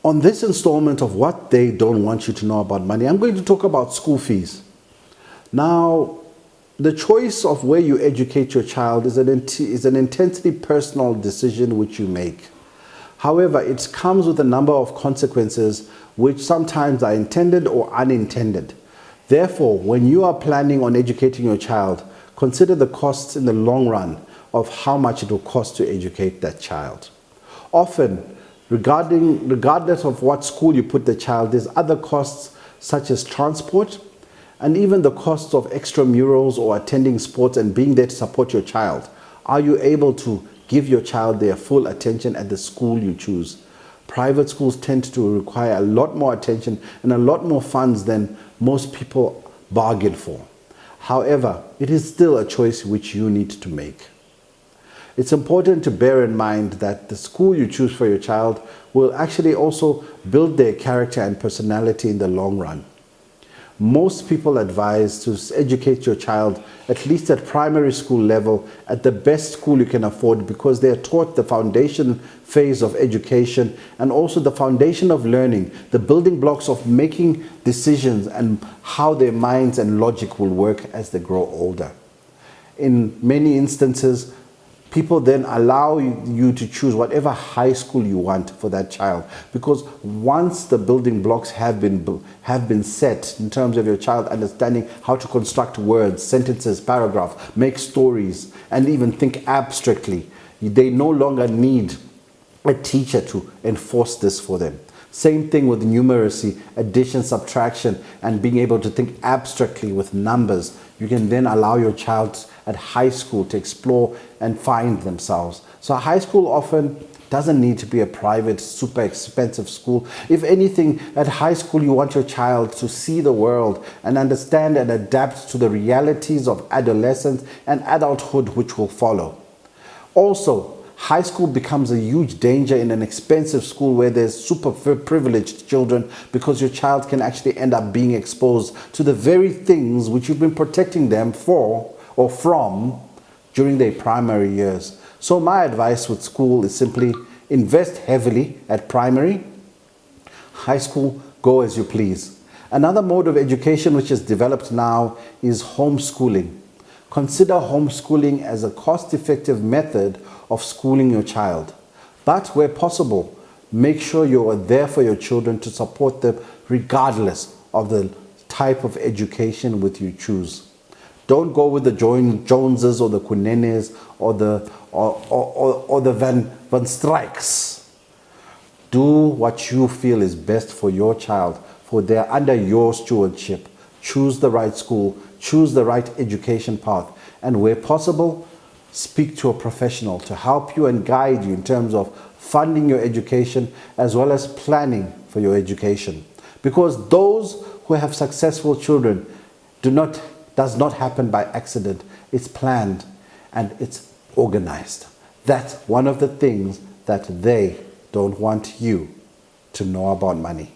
On this installment of what they don't want you to know about money, I'm going to talk about school fees. Now, the choice of where you educate your child is an intensely personal decision which you make. However, it comes with a number of consequences which sometimes are intended or unintended. Therefore, when you are planning on educating your child, consider the costs in the long run of how much it will cost to educate that child. Often, regardless of what school you put the child, there's other costs such as transport and even the costs of extramurals or attending sports and being there to support your child. Are you able to give your child their full attention at the school you choose? Private schools tend to require a lot more attention and a lot more funds than most people bargain for. However, it is still a choice which you need to make. It's important to bear in mind that the school you choose for your child will actually also build their character and personality in the long run. Most people advise to educate your child at least at primary school level at the best school you can afford, because they are taught the foundation phase of education and also the foundation of learning, the building blocks of making decisions and how their minds and logic will work as they grow older. In many instances, people then allow you to choose whatever high school you want for that child, because once the building blocks have been set in terms of your child understanding how to construct words, sentences, paragraphs, make stories, and even think abstractly, they no longer need a teacher to enforce this for them. Same thing with numeracy, addition, subtraction, and being able to think abstractly with numbers. You can then allow your child at high school to explore and find themselves. So high school often doesn't need to be a private, super expensive school. If anything, at high school you want your child to see the world and understand and adapt to the realities of adolescence and adulthood which will follow. Also, high school becomes a huge danger in an expensive school where there's super privileged children, because your child can actually end up being exposed to the very things which you've been protecting them for or from during their primary years. So my advice with school is simply invest heavily at primary. High school, go as you please. Another mode of education which is developed now is homeschooling. Consider homeschooling as a cost-effective method of schooling your child. But where possible, make sure you are there for your children to support them regardless of the type of education which you choose. Don't go with the Joneses or the Kunenes or the Van Strijks. Do what you feel is best for your child, for they're under your stewardship. Choose the right school, choose the right education path, and where possible, speak to a professional to help you and guide you in terms of funding your education as well as planning for your education. Because those who have successful children does not happen by accident. It's planned and it's organized. That's one of the things that they don't want you to know about money.